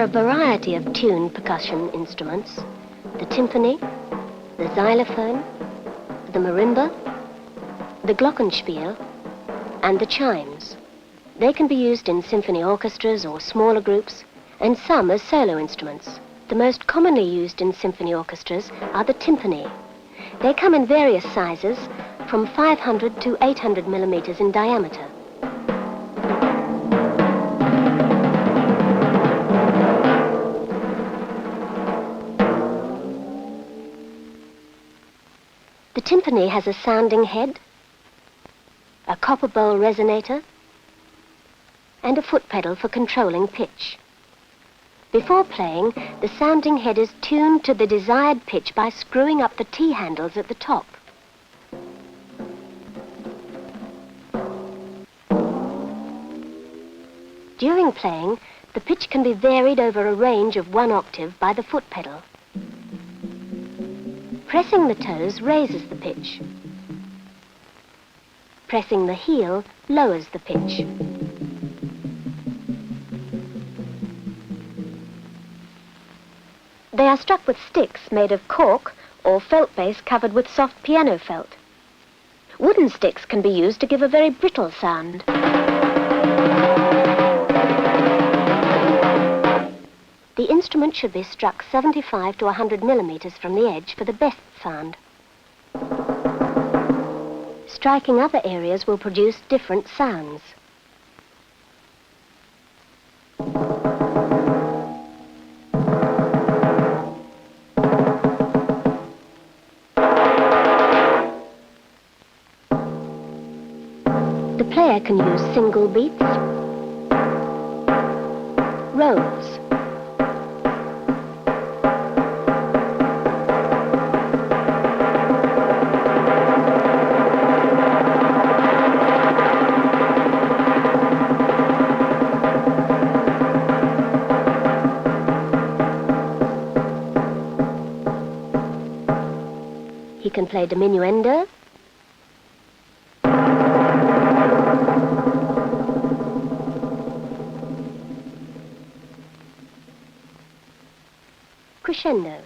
a variety of tuned percussion instruments: the timpani, the xylophone, the marimba, the glockenspiel, and the chimes. They can be used in symphony orchestras or smaller groups, and some as solo instruments. The most commonly used in symphony orchestras are the timpani. They come in various sizes, from 500 to 800 millimeters in diameter. The timpani has a sounding head, a copper bowl resonator, and a foot pedal for controlling pitch. Before playing, the sounding head is tuned to the desired pitch by screwing up the T-handles at the top. During playing, the pitch can be varied over a range of 1 octave by the foot pedal. Pressing the toes raises the pitch. Pressing the heel lowers the pitch. They are struck with sticks made of cork or felt base covered with soft piano felt. Wooden sticks can be used to give a very brittle sound. The instrument should be struck 75 to 100 millimeters from the edge for the best sound. Striking other areas will produce different sounds. The player can use single beats, rolls, he can play diminuendo, crescendo,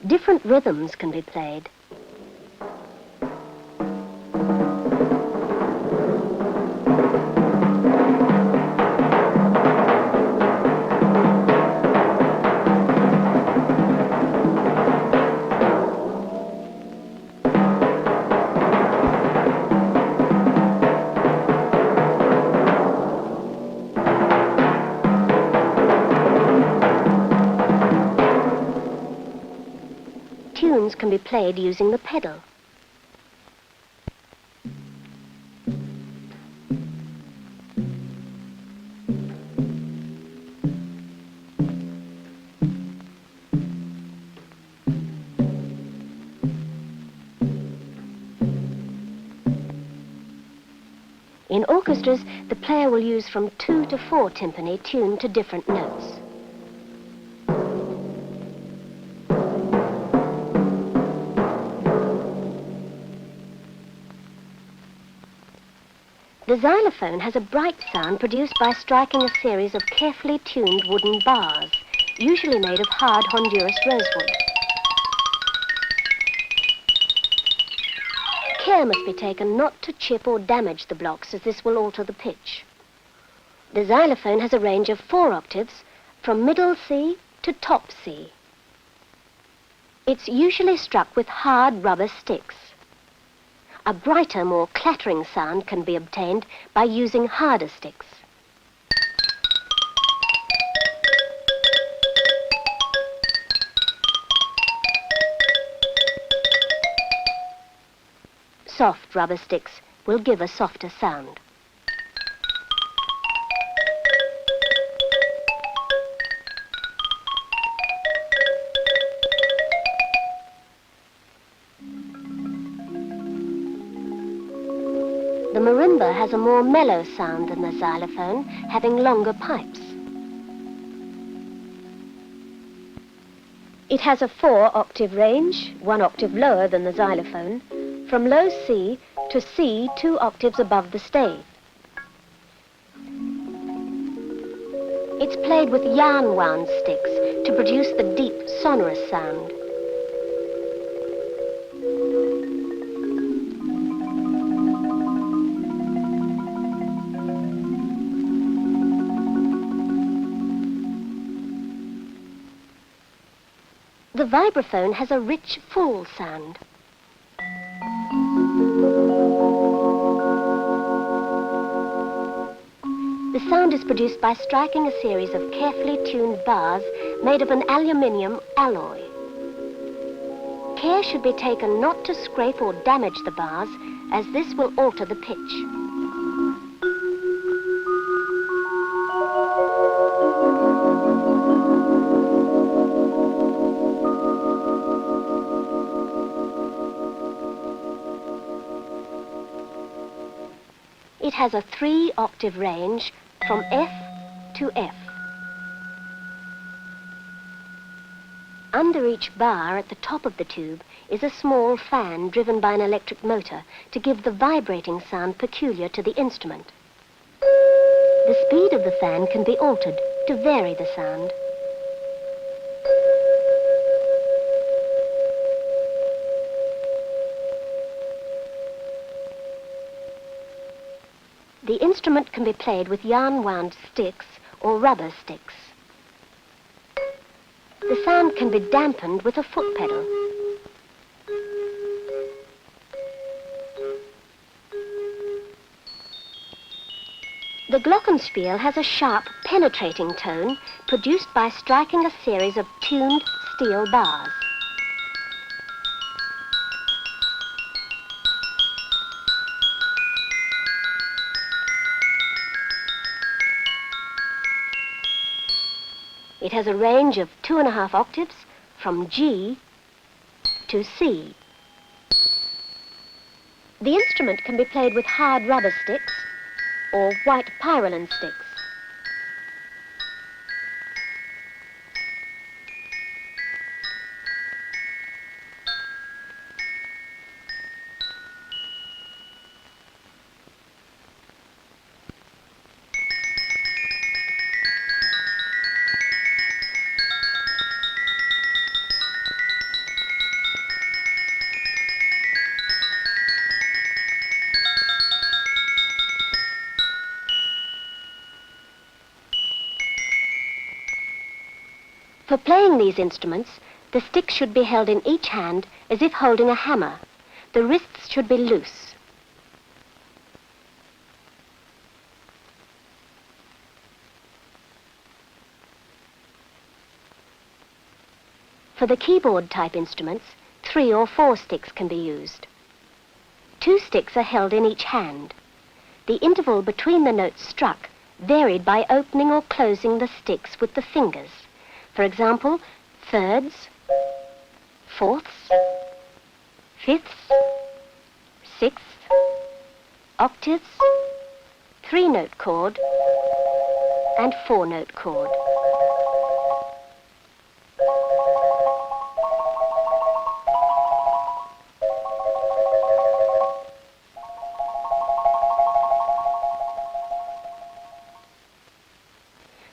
different rhythms can be played. Tunes can be played using the pedal. In orchestras, the player will use from 2 to 4 timpani tuned to different notes. The xylophone has a bright sound produced by striking a series of carefully tuned wooden bars, usually made of hard Honduras rosewood. Care must be taken not to chip or damage the blocks, as this will alter the pitch. The xylophone has a range of 4 octaves, from middle C to top C. It's usually struck with hard rubber sticks. A brighter, more clattering sound can be obtained by using harder sticks. Soft rubber sticks will give a softer sound. The marimba has a more mellow sound than the xylophone, having longer pipes. It has a 4-octave range, 1 octave lower than the xylophone, from low C to C 2 octaves above the stay. It's played with yarn-wound sticks to produce the deep, sonorous sound. The vibraphone has a rich, full sound. The sound is produced by striking a series of carefully tuned bars made of an aluminium alloy. Care should be taken not to scrape or damage the bars, as this will alter the pitch. It has a 3-octave range from F to F. Under each bar at the top of the tube is a small fan driven by an electric motor to give the vibrating sound peculiar to the instrument. The speed of the fan can be altered to vary the sound. The instrument can be played with yarn-wound sticks or rubber sticks. The sound can be dampened with a foot pedal. The glockenspiel has a sharp, penetrating tone produced by striking a series of tuned steel bars. It has a range of 2½ octaves from G to C. The instrument can be played with hard rubber sticks or white pyrrolin sticks. For playing these instruments, the sticks should be held in each hand as if holding a hammer. The wrists should be loose. For the keyboard-type instruments, 3 or 4 sticks can be used. 2 sticks are held in each hand. The interval between the notes struck varied by opening or closing the sticks with the fingers. For example, thirds, fourths, fifths, sixths, octaves, 3-note chord, and 4-note chord.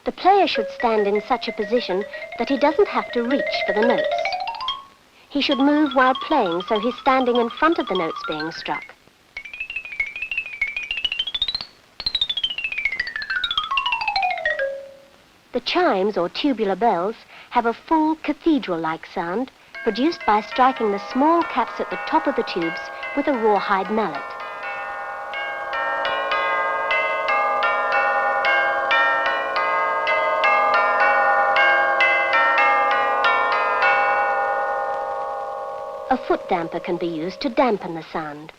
The player should stand in such a position that he doesn't have to reach for the notes. He should move while playing so he's standing in front of the notes being struck. The chimes, or tubular bells, have a full cathedral-like sound produced by striking the small caps at the top of the tubes with a rawhide mallet. A foot damper can be used to dampen the sound.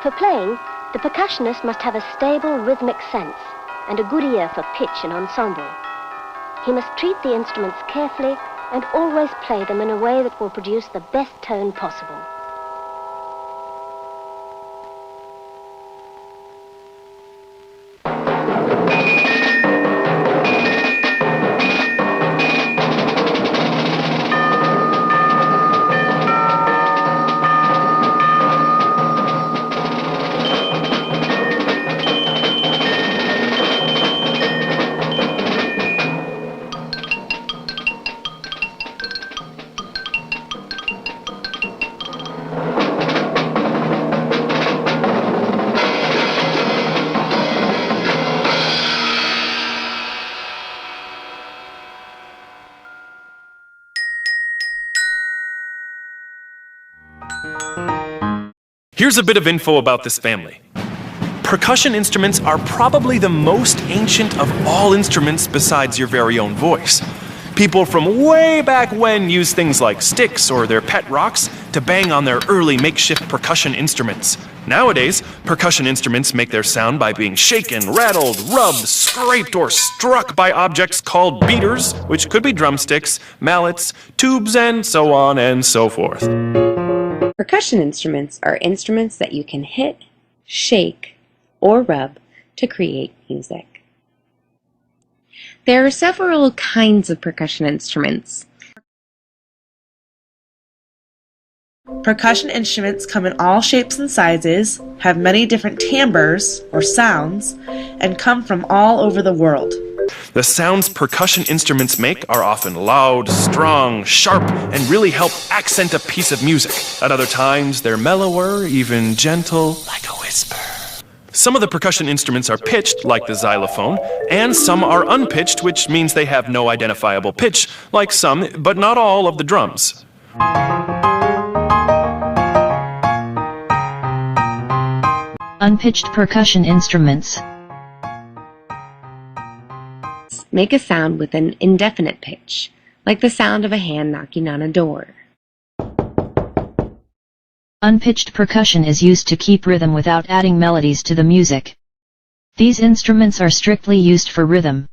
For playing, the percussionist must have a stable rhythmic sense and a good ear for pitch and ensemble. He must treat the instruments carefully and always play them in a way that will produce the best tone possible. Here's a bit of info about this family. Percussion instruments are probably the most ancient of all instruments besides your very own voice. People from way back when used things like sticks or their pet rocks to bang on their early makeshift percussion instruments. Nowadays, percussion instruments make their sound by being shaken, rattled, rubbed, scraped, or struck by objects called beaters, which could be drumsticks, mallets, tubes, and so on and so forth. Percussion instruments are instruments that you can hit, shake, or rub to create music. There are several kinds of percussion instruments. Percussion instruments come in all shapes and sizes, have many different timbres, or sounds, and come from all over the world. The sounds percussion instruments make are often loud, strong, sharp, and really help accent a piece of music. At other times, they're mellower, even gentle, like a whisper. Some of the percussion instruments are pitched, like the xylophone, and some are unpitched, which means they have no identifiable pitch, like some, but not all, of the drums. Unpitched percussion instruments make a sound with an indefinite pitch, like the sound of a hand knocking on a door. Unpitched percussion is used to keep rhythm without adding melodies to the music. These instruments are strictly used for rhythm.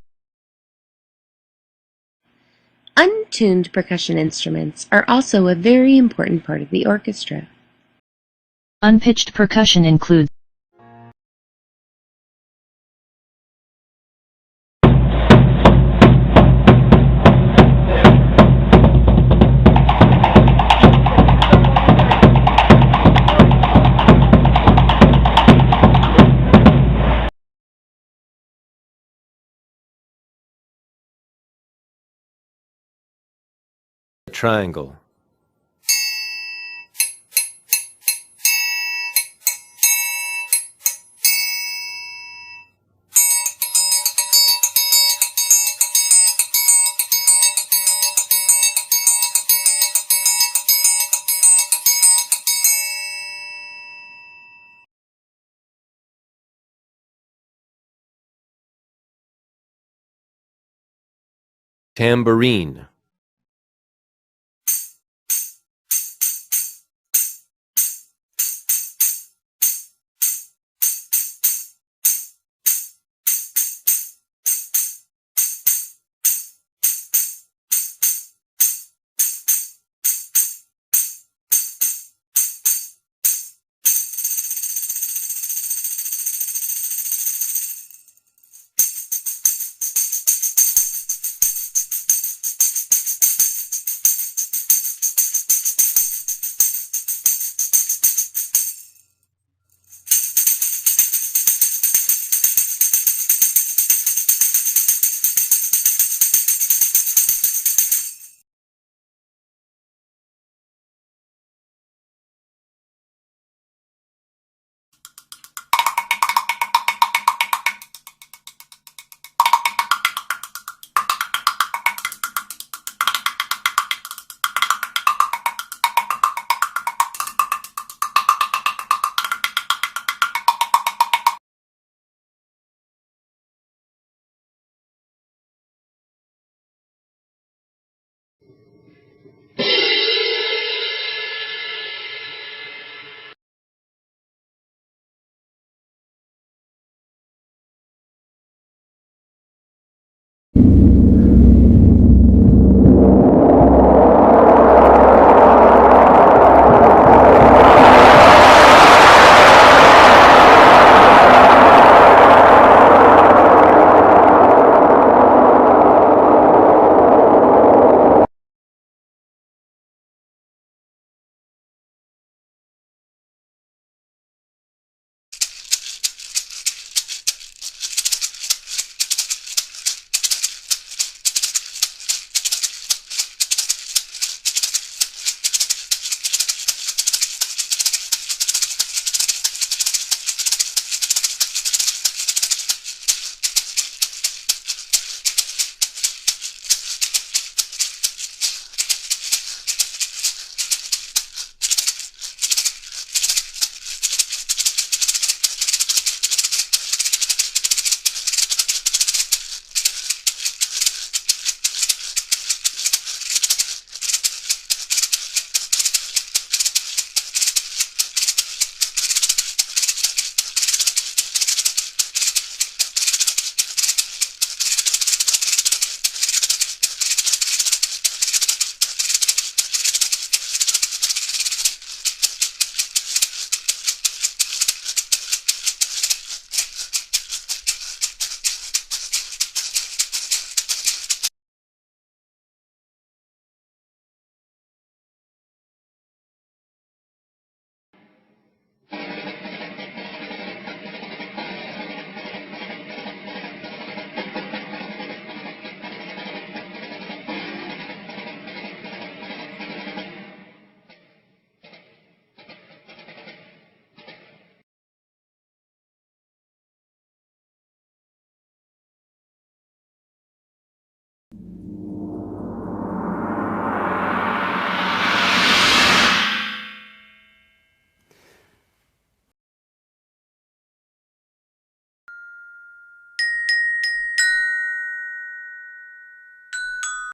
Untuned percussion instruments are also a very important part of the orchestra. Unpitched percussion includes triangle, tambourine,